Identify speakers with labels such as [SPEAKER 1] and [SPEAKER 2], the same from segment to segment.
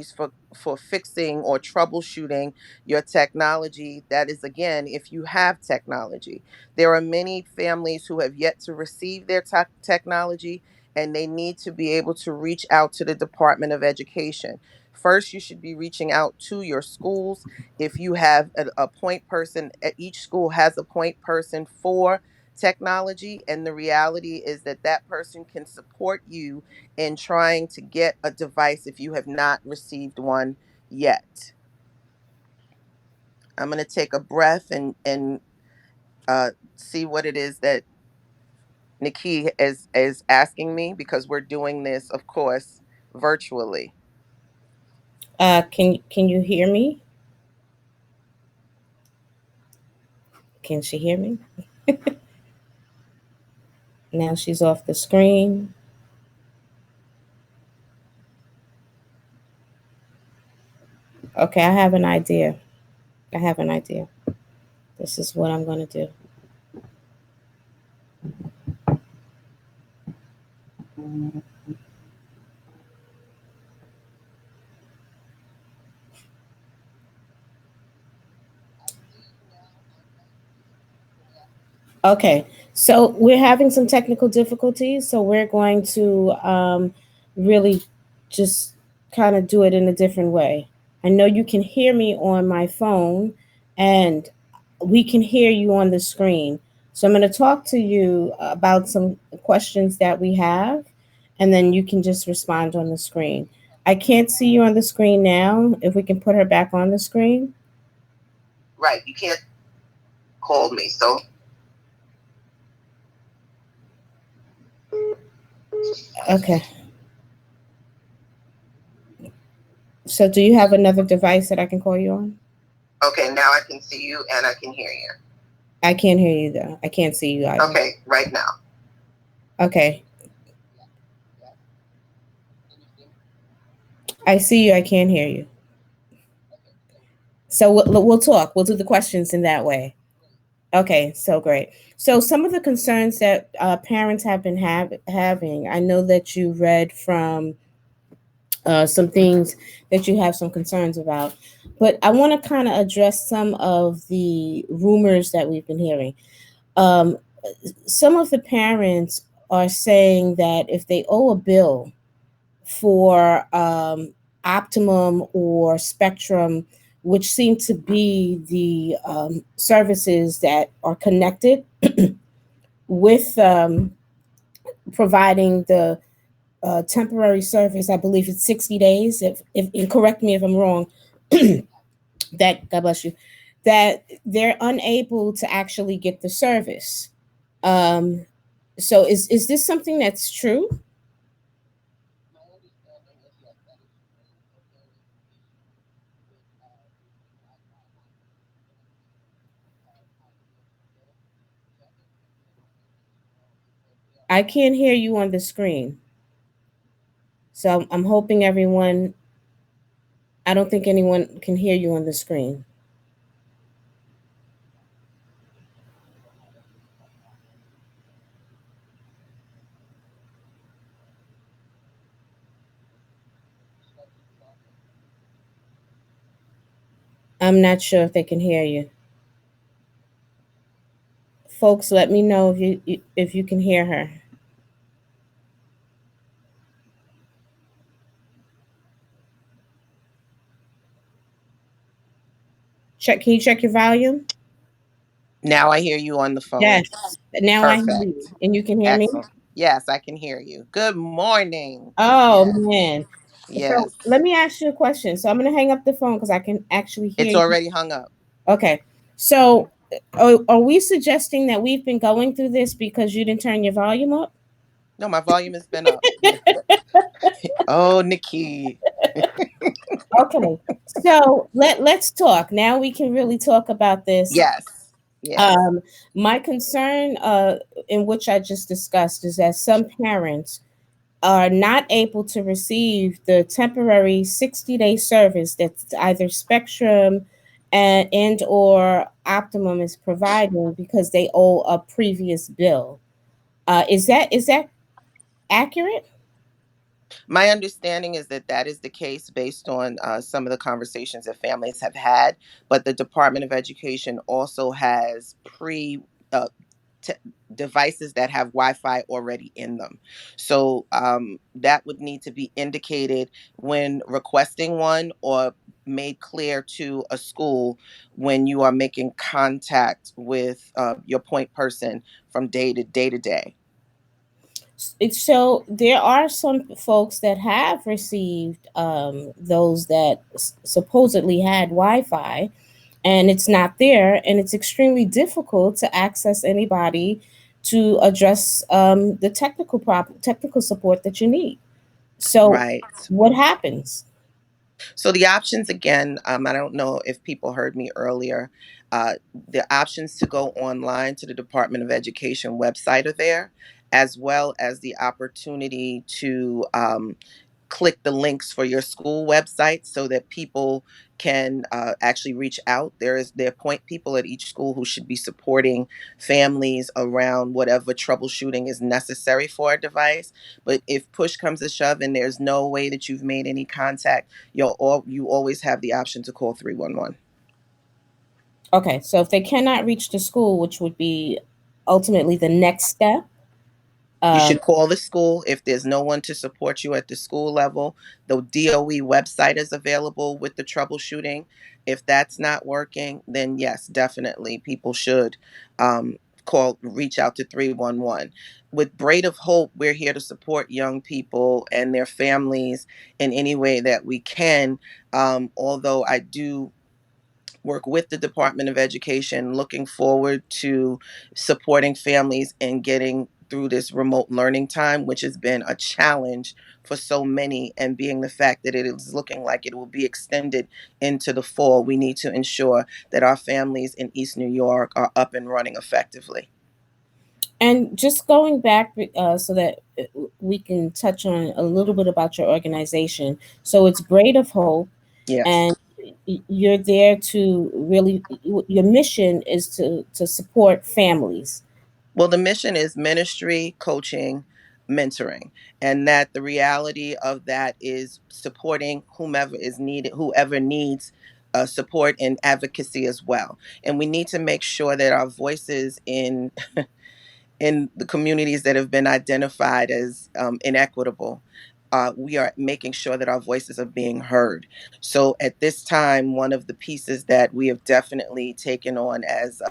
[SPEAKER 1] strategies for fixing or troubleshooting your technology. That is, again, if you have technology. There are many families who have yet to receive their technology, and they need to be able to reach out to the Department of Education. First, you should be reaching out to your schools. If you have a point person, each school has a point person for technology, and the reality is that that person can support you in trying to get a device if you have not received one yet. I'm going to take a breath and see what it is that Nikki is asking me, because we're doing this, of course, virtually.
[SPEAKER 2] Can you hear me? Can she hear me? Now she's off the screen. Okay, I have an idea. I have an idea. This is what I'm going to do. Okay, so we're having some technical difficulties, so we're going to really just kind of do it in a different way. I know you can hear me on my phone, and we can hear you on the screen. So I'm going to talk to you about some questions that we have, and then you can just respond on the screen. I can't see you on the screen now. If we can put her back on the screen.
[SPEAKER 1] Right, you can't call me, so.
[SPEAKER 2] Okay. So do you have another device that I can call you on?
[SPEAKER 1] Okay, now I can see you and I can hear you.
[SPEAKER 2] I can't hear you though. I can't see you either.
[SPEAKER 1] Okay, right now.
[SPEAKER 2] Okay. I see you. I can't hear you. So we'll talk. We'll do the questions in that way. Okay, so great. So some of the concerns that parents have been having, I know that you read from some things that you have some concerns about, but I want to kind of address some of the rumors that we've been hearing. Um, some of the parents are saying that if they owe a bill for Optimum or Spectrum, which seem to be the services that are connected with providing the temporary service. I believe it's 60 days. If and correct me if I'm wrong, that God bless you, that they're unable to actually get the service. Um, so is this something that's true? I can't hear you on the screen. So I'm hoping everyone, I don't think anyone can hear you on the screen. I'm not sure if they can hear you. Folks, let me know if you can hear her. Can you check your volume?
[SPEAKER 1] Now I hear you on the phone.
[SPEAKER 2] Yes. Now I hear you.
[SPEAKER 1] Perfect.
[SPEAKER 2] And you can hear me?
[SPEAKER 1] Excellent. Yes, I can hear you. Good morning.
[SPEAKER 2] Oh
[SPEAKER 1] Yes.
[SPEAKER 2] man. So
[SPEAKER 1] Yes.
[SPEAKER 2] let me ask you a question. So I'm gonna hang up the phone because I can actually hear
[SPEAKER 1] It's
[SPEAKER 2] you.
[SPEAKER 1] already hung up.
[SPEAKER 2] Okay. So are we suggesting that we've been going through this because you didn't turn your volume up?
[SPEAKER 1] No, my volume has been up. Oh, Nikki.
[SPEAKER 2] Okay. So let's talk. Now we can really talk about this.
[SPEAKER 1] Yes. Yes.
[SPEAKER 2] My concern, in which I just discussed, is that some parents are not able to receive the temporary 60-day service that's either Spectrum and or Optimum is providing because they owe a previous bill. Is that accurate?
[SPEAKER 1] My understanding is that that is the case based on some of the conversations that families have had, but the Department of Education also has uh, t- devices that have Wi-Fi already in them. So that would need to be indicated when requesting one, or made clear to a school when you are making contact with your point person from day to day.
[SPEAKER 2] So there are some folks that have received those that supposedly had Wi-Fi, and it's not there, and it's extremely difficult to access anybody to address the technical support that you need. So,
[SPEAKER 1] Right.
[SPEAKER 2] what happens?
[SPEAKER 1] So the options again, I don't know if people heard me earlier. The options to go online to the Department of Education website are there, as well as the opportunity to click the links for your school website so that people can actually reach out. There are point people at each school who should be supporting families around whatever troubleshooting is necessary for a device. But if push comes to shove and there's no way that you've made any contact, you always have the option to call 311.
[SPEAKER 2] Okay, so if they cannot reach the school, which would be ultimately the next step,
[SPEAKER 1] You
[SPEAKER 2] um,
[SPEAKER 1] should call the school if there's no one to support you at the school level. The DOE website is available with the troubleshooting. If that's not working, then yes, definitely people should reach out to 311. With Braid of Hope, we're here to support young people and their families in any way that we can. Although I do work with the Department of Education, looking forward to supporting families and getting through this remote learning time, which has been a challenge for so many. And being the fact that it is looking like it will be extended into the fall, we need to ensure that our families in East New York are up and running effectively.
[SPEAKER 2] and just going back so that we can touch on a little bit about your organization. So it's Braid of Hope,
[SPEAKER 1] Yes.
[SPEAKER 2] and you're there to really, your mission is to support families.
[SPEAKER 1] Well, the mission is ministry, coaching, mentoring, and that the reality of that is supporting whomever is needed, whoever needs support and advocacy as well. And we need to make sure that our voices in the communities that have been identified as inequitable, we are making sure that our voices are being heard. So at this time, one of the pieces that we have definitely taken on as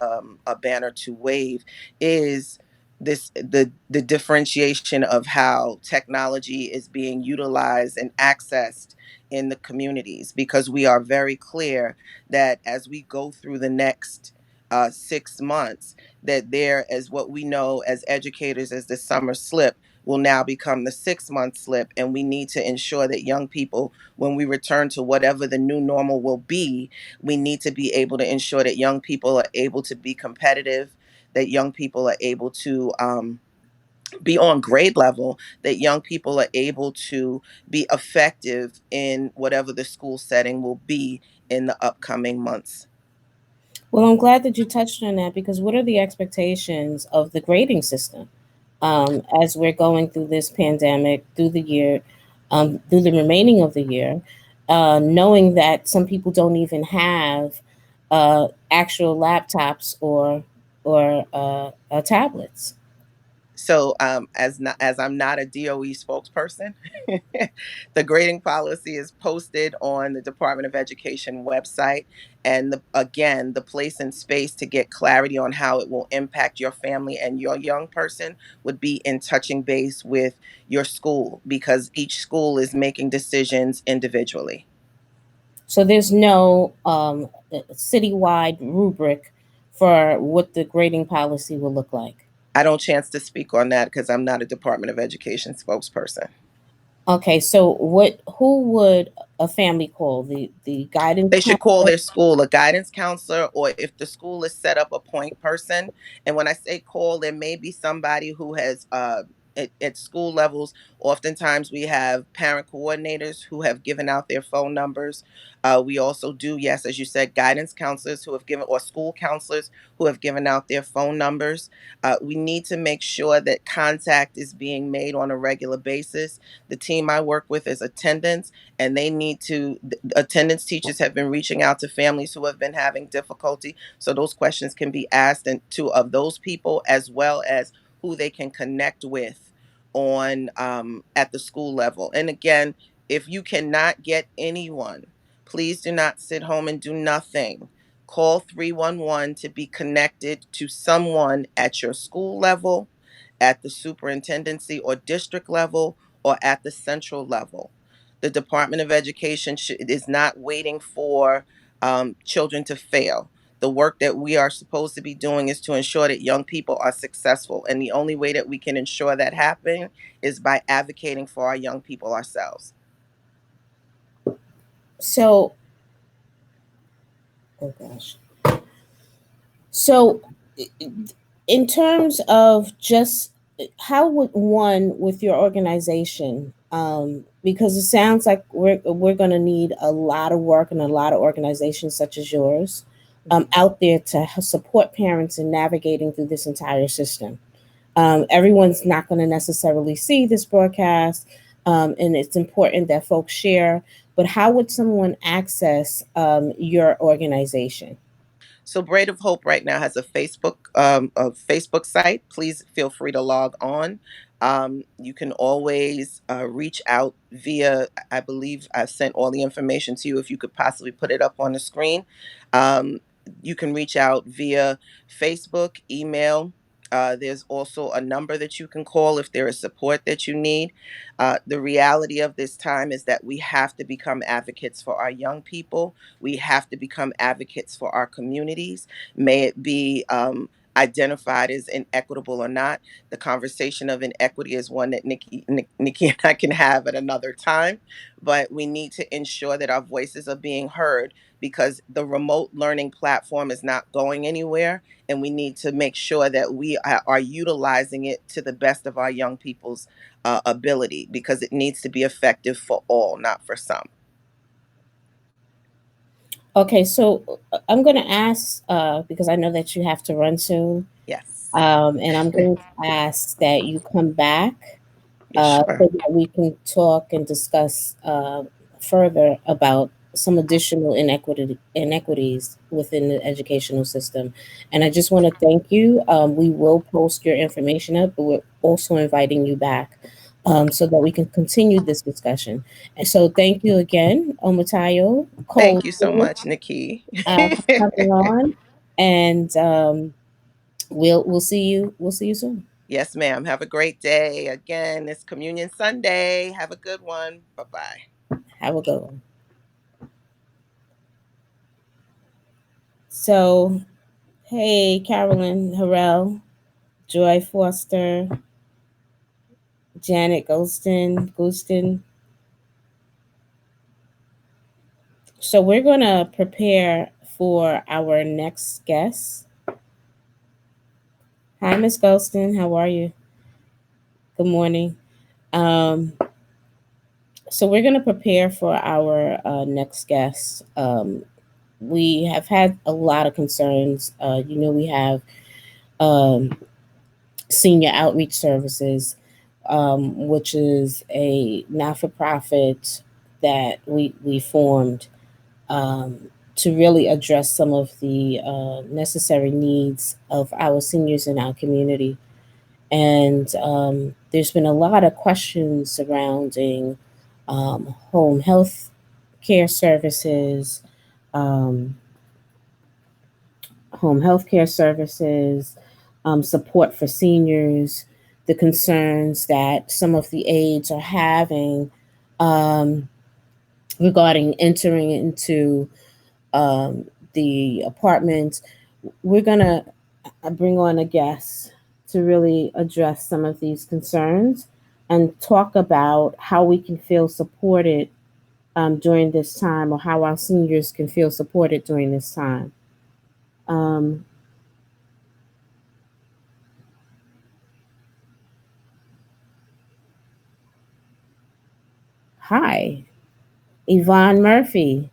[SPEAKER 1] a banner to wave is the differentiation of how technology is being utilized and accessed in the communities, because we are very clear that as we go through the next 6 months, that there, as what we know as educators as the summer slip, will now become the 6 month slip. And we need to ensure that young people, when we return to whatever the new normal will be, we need to be able to ensure that young people are able to be competitive, that young people are able to be on grade level, that young people are able to be effective in whatever the school setting will be in the upcoming months.
[SPEAKER 2] Well, I'm glad that you touched on that, because what are the expectations of the grading system as we're going through this pandemic, through the year, through the remaining of the year, knowing that some people don't even have actual laptops or tablets.
[SPEAKER 1] So, as I'm not a DOE spokesperson, the grading policy is posted on the Department of Education website, and again, the place and space to get clarity on how it will impact your family and your young person would be in touching base with your school, because each school is making decisions individually.
[SPEAKER 2] So there's no citywide rubric for what the grading policy will look like.
[SPEAKER 1] I don't chance to speak on that because I'm not a Department of Education spokesperson.
[SPEAKER 2] Okay, so what? Who would a family call? The guidance
[SPEAKER 1] They should call
[SPEAKER 2] counselor?
[SPEAKER 1] their school a guidance counselor, or if the school is set up, a point person. And when I say call, there may be somebody who has at school levels, oftentimes we have parent coordinators who have given out their phone numbers. We also do, yes, as you said, guidance counselors who have given, or school counselors who have given out their phone numbers. We need to make sure that contact is being made on a regular basis. The team I work with is attendance, and they need to, attendance teachers have been reaching out to families who have been having difficulty. So those questions can be asked and to of those people, as well as who they can connect with on at the school level. And again, if you cannot get anyone, please do not sit home and do nothing. Call 311 to be connected to someone at your school level, at the superintendency or district level, or at the central level. The Department of Education is not waiting for children to fail. The work that we are supposed to be doing is to ensure that young people are successful. And the only way that we can ensure that happen is by advocating for our young people ourselves.
[SPEAKER 2] So, oh gosh. So, in terms of just how would one with your organization, because it sounds like we're going to need a lot of work and a lot of organizations such as yours out there to support parents in navigating through this entire system. Everyone's not going to necessarily see this broadcast, and it's important that folks share. But how would someone access your organization?
[SPEAKER 1] So Braid of Hope right now has a Facebook site. Please feel free to log on. You can always reach out via. I believe I've sent all the information to you. If you could possibly put it up on the screen, um, you can reach out via Facebook, email. There's also a number that you can call if there is support that you need. The reality of this time is that we have to become advocates for our young people. We have to become advocates for our communities, may it be identified as inequitable or not. The conversation of inequity is one that Nikki and I can have at another time, but we need to ensure that our voices are being heard, because the remote learning platform is not going anywhere, and we need to make sure that we are utilizing it to the best of our young people's ability, because it needs to be effective for all, not for some.
[SPEAKER 2] Okay, so I'm going to ask because I know that you have to run soon,
[SPEAKER 1] Yes.
[SPEAKER 2] and I'm going to ask that you come back
[SPEAKER 1] Yeah, sure.
[SPEAKER 2] so that we can talk and discuss further about some additional inequities within the educational system. And I just want to thank you. We will post your information up, but we're also inviting you back so that we can continue this discussion. And so thank you again, Omotayo Cole,
[SPEAKER 1] Thank you so much, Nikki.
[SPEAKER 2] for coming on. And we'll see you soon.
[SPEAKER 1] Yes, ma'am. Have a great day. Again, it's Communion Sunday. Have a good one. Bye bye.
[SPEAKER 2] Have a good one. So, hey, Carolyn Harrell, Joy Foster, Janet Gustin. So we're gonna prepare for our next guest. Hi, Miss Gulston. How are you? Good morning. Um, so we're gonna prepare for our next guest. We have had a lot of concerns. We have um, Senior Outreach Services, which is a not for profit that we formed to really address some of the necessary needs of our seniors in our community. And there's been a lot of questions surrounding home health care services, um, support for seniors, the concerns that some of the aides are having um, regarding entering into the apartment. We're going to bring on a guest to really address some of these concerns and talk about how we can feel supported during this time, or how our seniors can feel supported during this time. Um, Hi, Yvonne Murphy.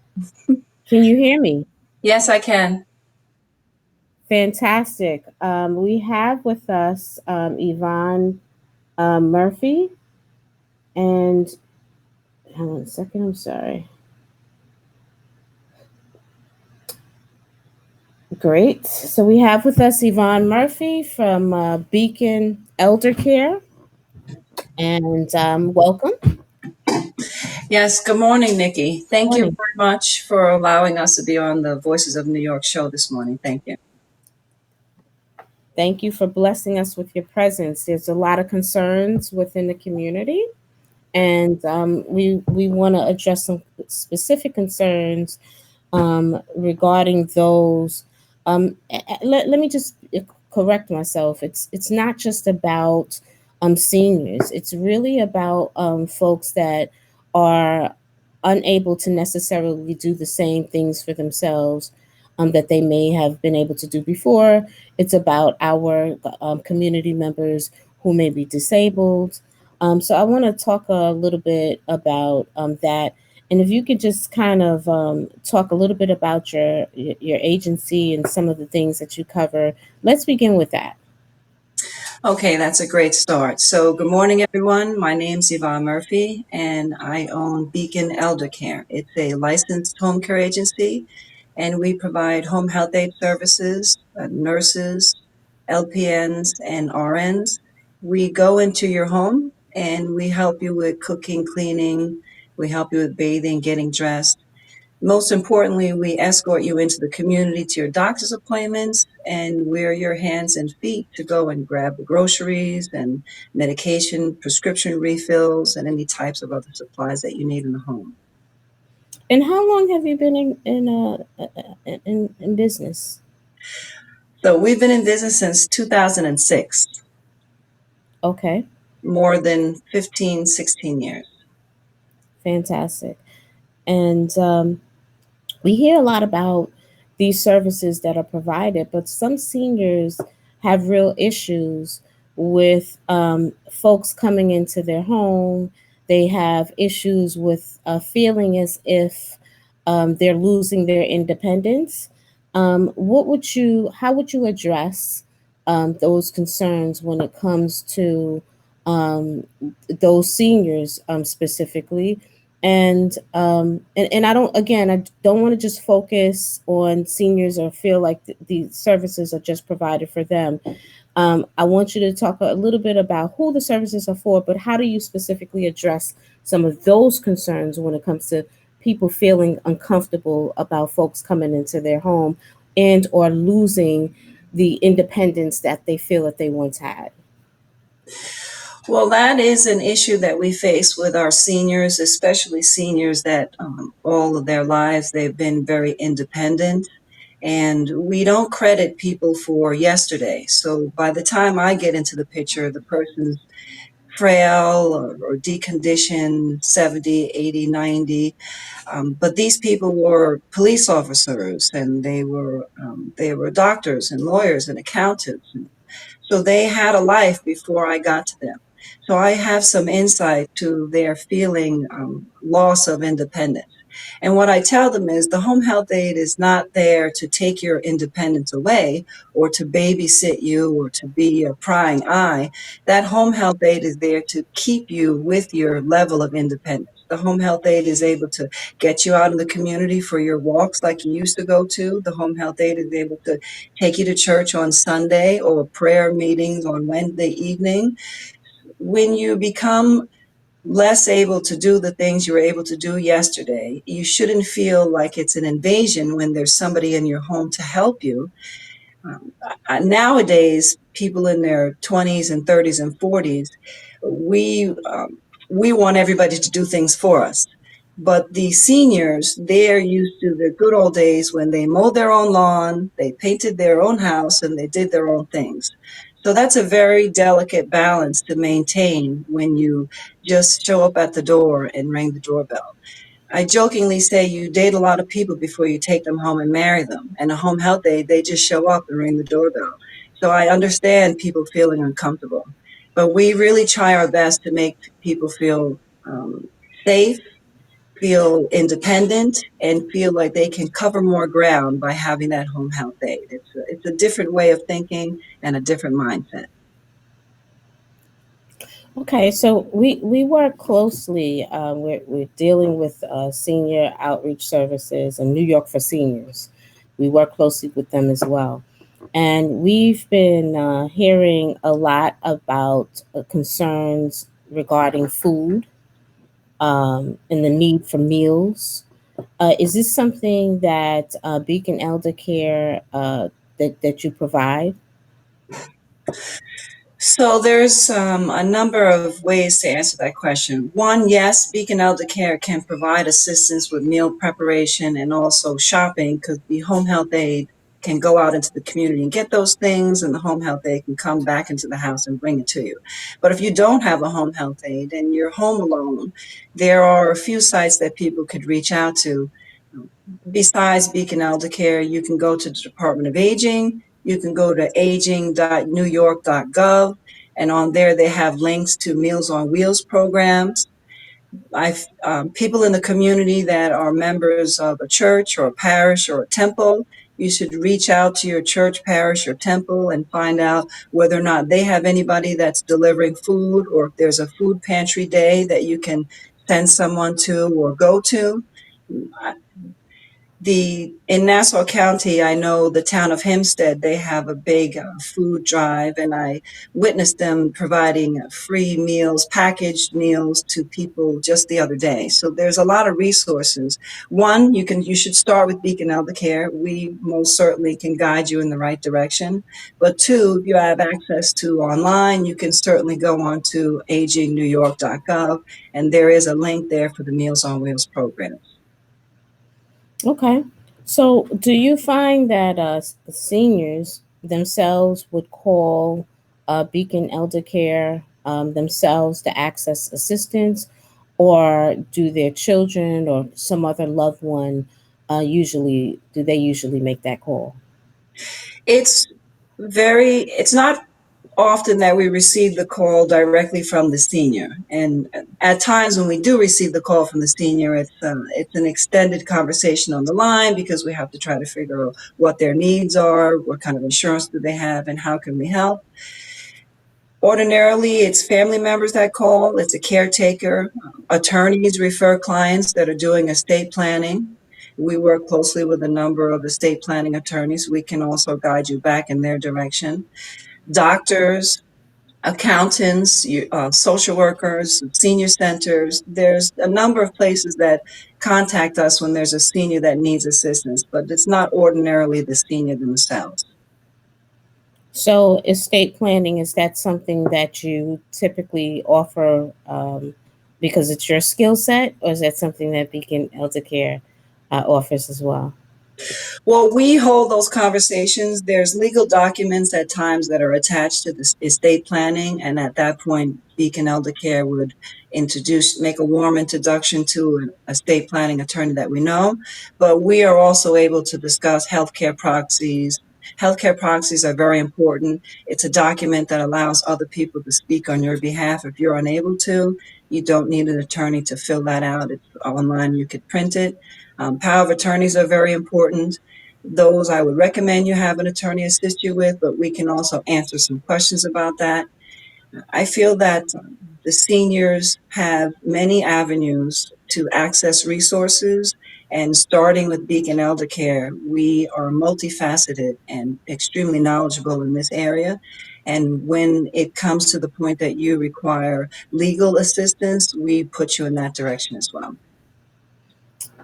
[SPEAKER 2] Can you hear me?
[SPEAKER 3] Yes, I can.
[SPEAKER 2] Fantastic. We have with us Yvonne Murphy. And hold on a second, I'm sorry. Great. So we have with us Yvonne Murphy from Beacon Eldercare. And welcome.
[SPEAKER 3] Yes, good morning, Nikki. Thank you
[SPEAKER 2] Morning.
[SPEAKER 3] very much for allowing us to be on the Voices of New York show this morning. Thank you.
[SPEAKER 2] Thank you for blessing us with your presence. There's a lot of concerns within the community, and we want to address some specific concerns regarding those. Let me just correct myself. It's not just about seniors. It's really about folks that are unable to necessarily do the same things for themselves that they may have been able to do before. It's about our community members who may be disabled. So I want to talk a little bit about that, and if you could just kind of talk a little bit about your agency and some of the things that you cover. Let's begin with that.
[SPEAKER 3] Okay, that's a great start. So, good morning, everyone. My name's Yvonne Murphy, and I own Beacon Eldercare. It's a licensed home care agency, and we provide home health aid services, nurses, LPNs, and RNs. We go into your home and we help you with cooking, cleaning, we help you with bathing, getting dressed. Most importantly, we escort you into the community to your doctor's appointments, and we're your hands and feet to go and grab the groceries and medication, prescription refills, and any types of other supplies that you need in the home.
[SPEAKER 2] And how long have you been in business?
[SPEAKER 3] So we've been in business since 2006,
[SPEAKER 2] Okay,
[SPEAKER 3] more than 15, 16 years.
[SPEAKER 2] fantastic. And we hear a lot about these services that are provided, but some seniors have real issues with folks coming into their home. They have issues with feeling as if they're losing their independence. How would you address those concerns when it comes to um, those seniors specifically? And I don't, again, I don't want to just focus on seniors or feel like the services are just provided for them. I want you to talk a little bit about who the services are for, but how do you specifically address some of those concerns when it comes to people feeling uncomfortable about folks coming into their home and or losing the independence that they feel that they once had?
[SPEAKER 3] Well, that is an issue that we face with our seniors, especially seniors that all of their lives they've been very independent. And we don't credit people for yesterday. So by the time I get into the picture, the person's frail or deconditioned, 70, 80, 90. But these people were police officers, and they were doctors and lawyers and accountants. So they had a life before I got to them. So I have some insight to their feeling loss of independence. And what I tell them is the home health aide is not there to take your independence away or to babysit you or to be a prying eye. That home health aide is there to keep you with your level of independence. The home health aide is able to get you out in the community for your walks like you used to go to. The home health aide is able to take you to church on Sunday or prayer meetings on Wednesday evening. When you become less able to do the things you were able to do yesterday, you shouldn't feel like it's an invasion when there's somebody in your home to help you. Nowadays, people in their 20s and 30s and 40s, we um, we want everybody to do things for us. But the seniors, they're used to the good old days when they mowed their own lawn, they painted their own house, and they did their own things. So that's a very delicate balance to maintain when you just show up at the door and ring the doorbell. I jokingly say you date a lot of people before you take them home and marry them. And a home health aide, they just show up and ring the doorbell. So I understand people feeling uncomfortable, but we really try our best to make people feel safe, feel independent, and feel like they can cover more ground by having that home health aide. It's a different way of thinking and a different mindset.
[SPEAKER 2] Okay, so we work closely. We're dealing with senior outreach services in New York for seniors. We work closely with them as well. And we've been hearing a lot about concerns regarding food and the need for meals. Is this something that Beacon Eldercare that you provide?
[SPEAKER 3] So there's a number of ways to answer that question. One, yes, Beacon Elder Care can provide assistance with meal preparation and also shopping because the home health aide can go out into the community and get those things, and the home health aide can come back into the house and bring it to you. But if you don't have a home health aide and you're home alone, there are a few sites that people could reach out to. Besides Beacon Elder Care, you can go to the Department of Aging. You can go to aging.newyork.gov, and on there they have links to Meals on Wheels programs. I've people in the community that are members of a church or a parish or a temple. You should reach out to your church, parish, or temple and find out whether or not they have anybody that's delivering food, or if there's a food pantry day that you can send someone to or go to. In Nassau County, I know the town of Hempstead, they have a big food drive, and I witnessed them providing free meals, packaged meals to people just the other day. So there's a lot of resources. One, you should start with Beacon Elder Care. We most certainly can guide you in the right direction. But two, if you have access to online, you can certainly go on to agingnewyork.gov, and there is a link there for the Meals on Wheels program.
[SPEAKER 2] Okay. So, do you find that seniors themselves would call Beacon Elder Care themselves to access assistance, or do their children or some other loved one usually make that call?
[SPEAKER 3] It's it's not often that we receive the call directly from the senior. And at times when we do receive the call from the senior, it's an extended conversation on the line because we have to try to figure out what their needs are, what kind of insurance do they have, and how can we help. Ordinarily, it's family members that call, it's a caretaker. Attorneys refer clients that are doing estate planning. We work closely with a number of estate planning attorneys. We can also guide you back in their direction. Doctors, accountants, social workers, senior centers. There's a number of places that contact us when there's a senior that needs assistance, but it's not ordinarily the senior themselves.
[SPEAKER 2] So, estate planning, is that something that you typically offer because it's your skill set, or is that something that Beacon Elder Care offers as well?
[SPEAKER 3] Well, we hold those conversations. There's legal documents at times that are attached to the estate planning, and at that point, Beacon Elder Care would make a warm introduction to an estate planning attorney that we know. But we are also able to discuss healthcare proxies. Healthcare proxies are very important. It's a document that allows other people to speak on your behalf. If you're unable to, you don't need an attorney to fill that out. It's online, you could print it. Power of attorneys are very important. Those I would recommend you have an attorney assist you with, but we can also answer some questions about that. I feel that the seniors have many avenues to access resources, and starting with Beacon Elder Care, we are multifaceted and extremely knowledgeable in this area. And when it comes to the point that you require legal assistance, we put you in that direction as well.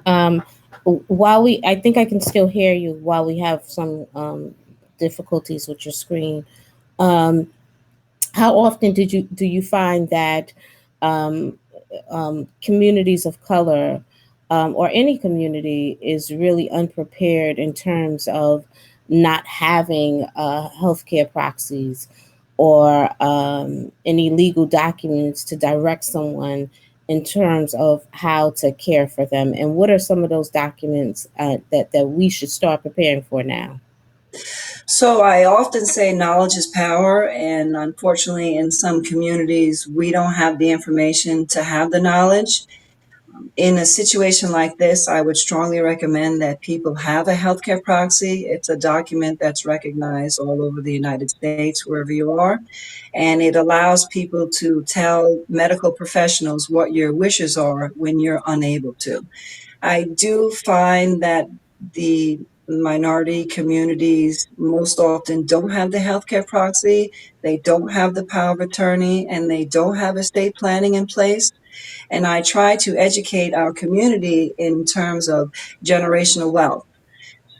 [SPEAKER 2] Um, I think I can still hear you while we have some difficulties with your screen. Um, how often do you find that um, communities of color or any community is really unprepared in terms of not having healthcare proxies or any legal documents to direct someone in terms of how to care for them? And what are some of those documents that we should start preparing for now?
[SPEAKER 3] So I often say knowledge is power, and unfortunately, in some communities, we don't have the information to have the knowledge. In a situation like this, I would strongly recommend that people have a healthcare proxy. It's a document that's recognized all over the United States, wherever you are, and it allows people to tell medical professionals what your wishes are when you're unable to. I do find that the minority communities most often don't have the healthcare proxy, they don't have the power of attorney, and they don't have estate planning in place. And I try to educate our community in terms of generational wealth.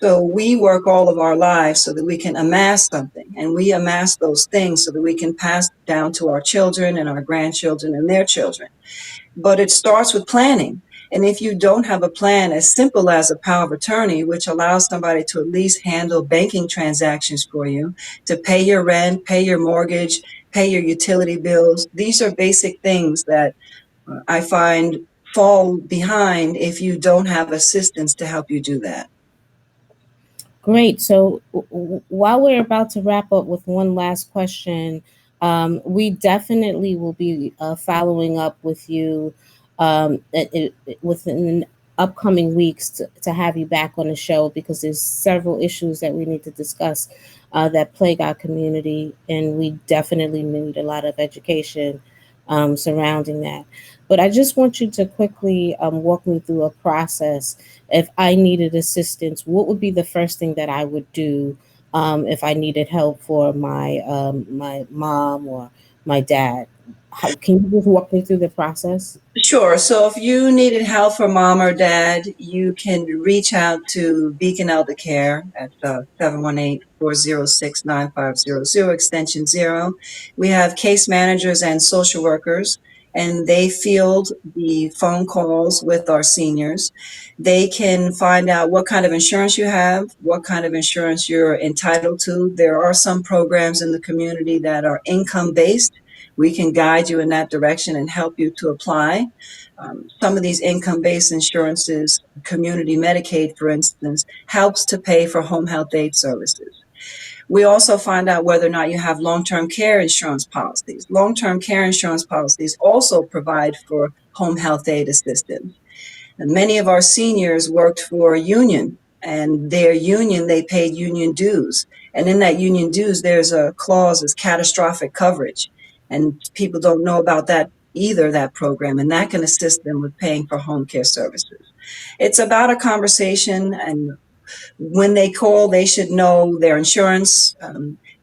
[SPEAKER 3] So we work all of our lives so that we can amass something, and we amass those things so that we can pass down to our children and our grandchildren and their children. But it starts with planning. And if you don't have a plan as simple as a power of attorney, which allows somebody to at least handle banking transactions for you, to pay your rent, pay your mortgage, pay your utility bills, these are basic things that I find fall behind if you don't have assistance to help you do that.
[SPEAKER 2] Great. So while we're about to wrap up with one last question, we definitely will be following up with you within the upcoming weeks to have you back on the show, because there's several issues that we need to discuss that plague our community, and we definitely need a lot of education surrounding that. But I just want you to quickly walk me through a process. If I needed assistance, what would be the first thing that I would do if I needed help for my mom or my dad? How, can you just walk me through the process?
[SPEAKER 3] Sure. So if you needed help for mom or dad, you can reach out to Beacon Eldercare at 718-406-9500, extension 0. We have case managers and social workers, and they field the phone calls with our seniors. They can find out what kind of insurance you have, what kind of insurance you're entitled to. There are some programs in the community that are income based. We can guide you in that direction and help you to apply. Some of these income-based insurances, community Medicaid, for instance, helps to pay for home health aid services. We also find out whether or not you have long-term care insurance policies. Long-term care insurance policies also provide for home health aid assistance. And many of our seniors worked for a union, and their union, they paid union dues. And in that union dues, there's a clause as catastrophic coverage. And people don't know about that either, that program, and that can assist them with paying for home care services. It's about a conversation, and when they call, they should know their insurance.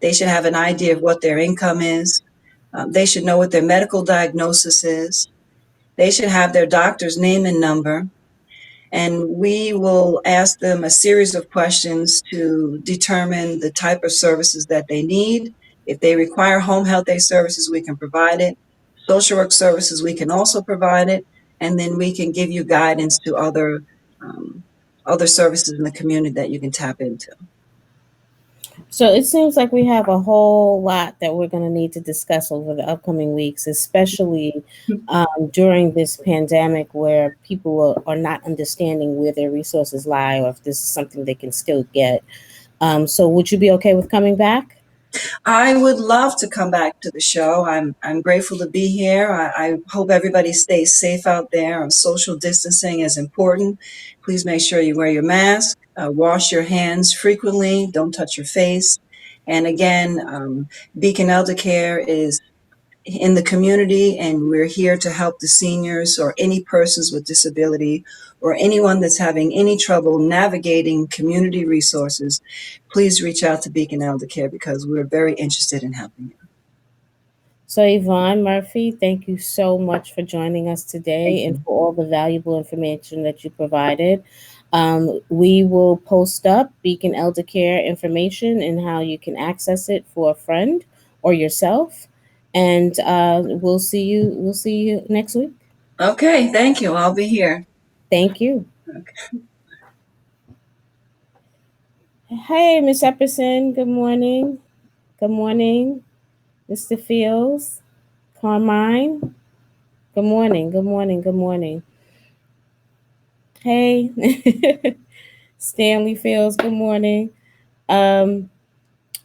[SPEAKER 3] They should have an idea of what their income is. They should know what their medical diagnosis is. They should have their doctor's name and number, and we will ask them a series of questions to determine the type of services that they need. If they require home health aid services, we can provide it. Social work services, we can also provide it. And then we can give you guidance to um, other services in the community that you can tap into.
[SPEAKER 2] So it seems like we have a whole lot that we're going to need to discuss over the upcoming weeks, especially during this pandemic where people are not understanding where their resources lie or if this is something they can still get. So would you be okay with coming back?
[SPEAKER 3] I would love to come back to the show. I'm grateful to be here. I hope everybody stays safe out there. Social distancing is important. Please make sure you wear your mask, wash your hands frequently, don't touch your face. And again, Beacon Eldercare is in the community, and we're here to help the seniors or any persons with disability or anyone that's having any trouble navigating community resources. Please reach out to Beacon Eldercare because we're very interested in helping you.
[SPEAKER 2] So, Yvonne Murphy, thank you so much for joining us
[SPEAKER 3] Thank
[SPEAKER 2] today and
[SPEAKER 3] you.
[SPEAKER 2] for all the valuable information that you provided. We will post up Beacon Elder Care information and how you can access it for a friend or yourself. And we'll see you. We'll see you next week.
[SPEAKER 3] Okay, thank you. I'll be here.
[SPEAKER 2] Thank you.
[SPEAKER 3] Okay.
[SPEAKER 2] Hey, Miss Epperson. Good morning. Good morning, Mr. Fields, Carmine. Good morning. Good morning. Good morning. Hey, Stanley Fields. Good morning. Um,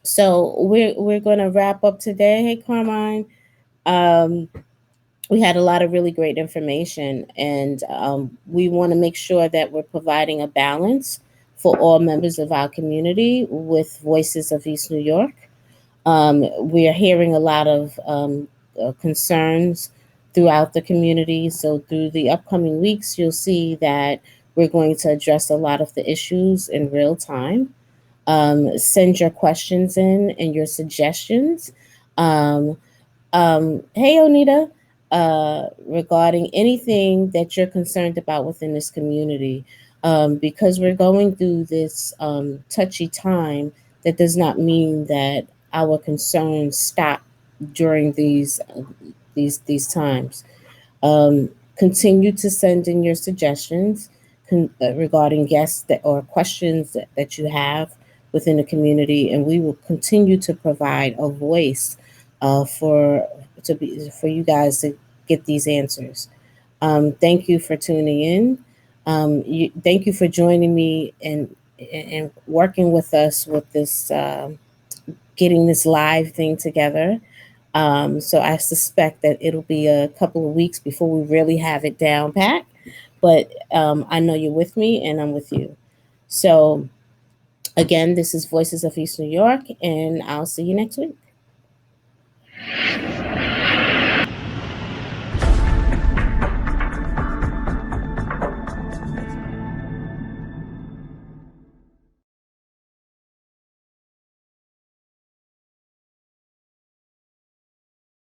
[SPEAKER 2] so we're gonna wrap up today. Hey, Carmine. Um, we had a lot of really great information, and we want to make sure that we're providing a balance for all members of our community with Voices of East New York. We are hearing a lot of concerns throughout the community. So, through the upcoming weeks, you'll see that we're going to address a lot of the issues in real time. Send your questions in and your suggestions. Um, hey, Onita, regarding anything that you're concerned about within this community, because we're going through this touchy time, that does not mean that our concerns stop during these times. Continue to send in your suggestions regarding guests or questions that you have within the community, and we will continue to provide a voice for you guys to get these answers. Thank you for tuning in. Thank you for joining me and working with us with this, getting this live thing together. So I suspect that it'll be a couple of weeks before we really have it down pat. But I know you're with me and I'm with you. So again, this is Voices of East New York, and I'll see you next week.